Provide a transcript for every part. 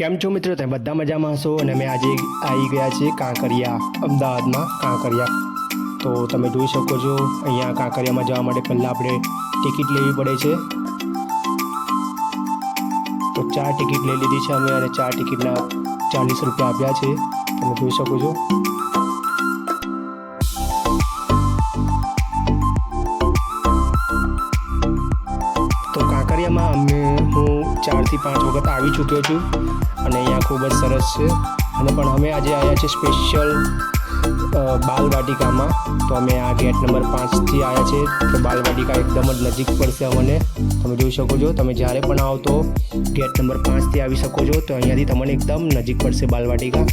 કેમ છો મિત્રો? તમે બધા મજામાં હશો અને અમે આજે આવી ગયા છીએ કાંકરિયા, અમદાવાદમાં કાંકરિયા। તો તમે જોઈ શકો છો અહીંયા કાંકરિયામાં જવા માટે પહેલાં આપણે ટિકિટ લેવી પડે છે। તો 4 ટિકિટ લઈ લીધી છે અમે અને 4 ટિકિટના 40 રૂપિયા આપ્યા છે, તમે જોઈ શકો છો। તો કાંકરિયામાં હું 4 થી 5 વખત આવી ચૂક્યો છું અને અહીંયા ખૂબ જ સરસ છે। અને પણ અમે આજે આવ્યા છે સ્પેશિયલ બાલવાટિકામાં। તો અમે આ ગેટ નંબર 5થી આવ્યા છે। તો બાલવાટિકા એકદમ જ નજીક પડશે અમને, તમે જોઈ શકો છો। તમે જ્યારે પણ આવો તો ગેટ નંબર 5થી આવી શકો છો। તો અહીંયાથી તમને એકદમ નજીક પડશે બાલવાટિકા।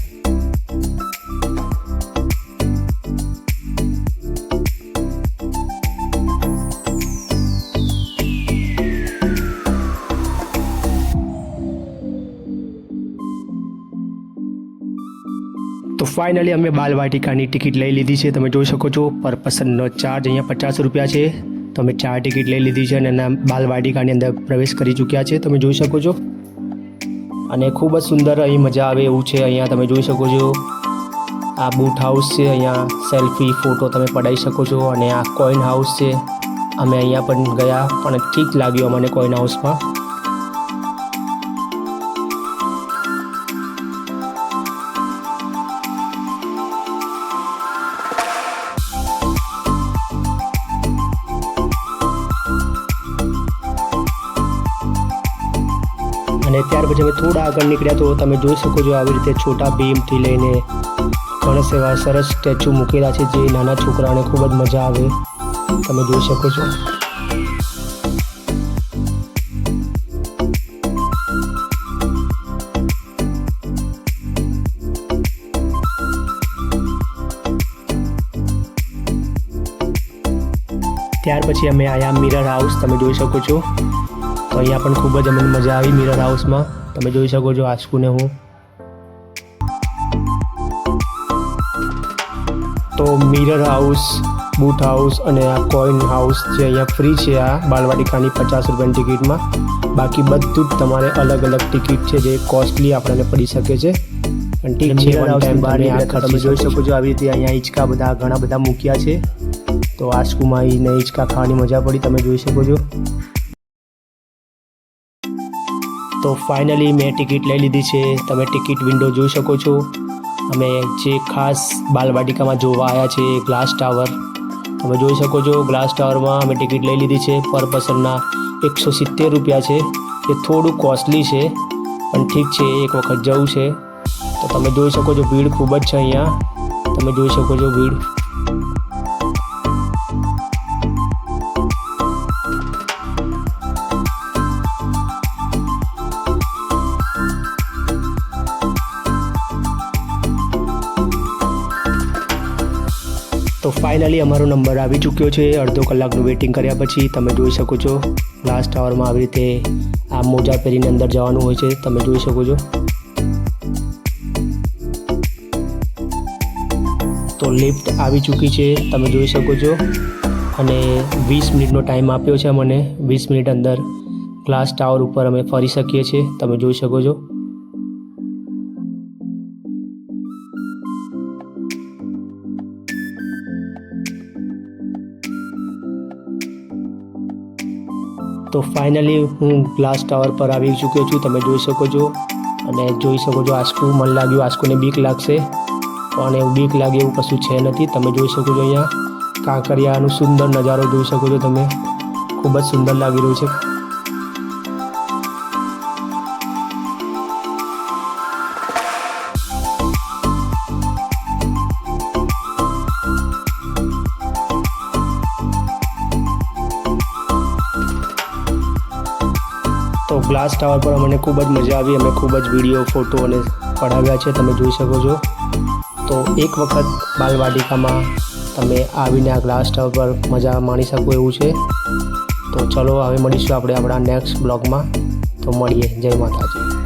તો ફાઇનલી અમે બાલવાટિકાની ટિકિટ લઈ લીધી છે, તમે જોઈ શકો છો। પર પર્સનનો ચાર્જ અહીંયા 50 રૂપિયા છે। તો અમે 4 ટિકિટ લઈ લીધી છે અને એના બાલવાટિકાની અંદર પ્રવેશ કરી ચૂક્યા છે, તમે જોઈ શકો છો। અને ખૂબ જ સુંદર અહીં મજા આવે એવું છે। અહીંયા તમે જોઈ શકો છો આ બૂટ હાઉસ છે, અહીંયા સેલ્ફી ફોટો તમે પડાવી શકો છો। અને આ કોઈન હાઉસ છે, અમે અહીંયા પણ ગયા પણ ઠીક લાગ્યું અમને કોઈન હાઉસમાં। અને ત્યાર પછી અમે થોડા આગળ નીકળ્યા તો તમે જોઈ શકો છો આવી રીતે છોટા ભીમથી લઈને ગણેશ એવા સરસ સ્ટેચ્યુ મૂકેલા છે, જે નાના છોકરાઓને ખૂબ જ મજા આવે, તમે જોઈ શકો છો। ત્યાર પછી અમે આવ્યા મિરર હાઉસ, તમે જોઈ શકો છો। તો અહીંયા પણ ખૂબ જ અમને મજા આવી મિરર હાઉસમાં, તમે જોઈ શકો છો આશકુને હું। તો મિરર હાઉસ, બૂટ હાઉસ અને આ કોઈન હાઉસ જે અહીંયા ફ્રી છે આ બાલવાટિકાની 50 રૂપિયાની ટિકિટમાં। બાકી બધું જ તમારે અલગ અલગ ટિકિટ છે જે કોસ્ટલી આપણને પડી શકે છે, પણ ઠીક છે વન ટાઈમ તમે જોઈ શકો છો આવી રીતે અહીંયા હિંચકા બધા ઘણા બધા મૂક્યા છે। તો આશકુમાં આવીને હિંચકા ખાવાની મજા પડી, તમે જોઈ શકો છો। તો ફાઇનલી મેં ટિકિટ લઈ લીધી છે, તમે ટિકિટ વિન્ડો જોઈ શકો છો। અમે જે ખાસ બાલવાટિકામાં જોવા આવ્યા છે ગ્લાસ ટાવર, તમે જોઈ શકો છો। ગ્લાસ ટાવરમાં અમે ટિકિટ લઈ લીધી છે, પર પર્સનના 170 રૂપિયા છે। એ થોડું કોસ્ટલી છે પણ ઠીક છે, એક વખત જવું છે। તો તમે જોઈ શકો છો ભીડ ખૂબ જ છે અહીંયા, તમે જોઈ શકો છો ભીડ। તો ફાઇનલી અમારો નંબર આવી ચૂક્યો છે, અડધો કલાકનું વેઇટિંગ કર્યા પછી। તમે જોઈ શકો છો ગ્લાસ ટાવરમાં આવી રીતે આ મોજા પહેરીને અંદર જવાનું હોય છે, તમે જોઈ શકો છો। તો લિફ્ટ આવી ચૂકી છે, તમે જોઈ શકો છો। અને 20 મિનિટનો ટાઈમ આપ્યો છે મને, 20 મિનિટ અંદર ગ્લાસ ટાવર ઉપર અમે ફરી શકીએ છીએ, તમે જોઈ શકો છો। તો ફાઇનલી હું ગ્લાસ ટાવર પર આવી ચૂક્યો છું, તમે જોઈ શકો છો। અને જોઈ શકો છો આશકુ, મને લાગ્યું આશકુને બીક લાગશે પણ એવું બીક લાગે એવું કશું છે નથી, તમે જોઈ શકો છો। અહીંયા કાંકરિયાનું સુંદર નજારો જોઈ શકો છો તમે, ખૂબ જ સુંદર લાગી રહ્યું છે। તો ગ્લાસ ટાવર પર અમને ખૂબ જ મજા આવી, અમે ખૂબ જ વિડીયો ફોટો અને પડાવ્યા છે, તમે જોઈ શકો છો। તો એક વખત બાલવાટિકામાં તમે આવીને આ ગ્લાસ ટાવર પર મજા માણી શકો એવું છે। તો ચલો હવે મળીશું આપણે આપણા નેક્સ્ટ બ્લોગમાં, તો મળીએ, જય માતાજી।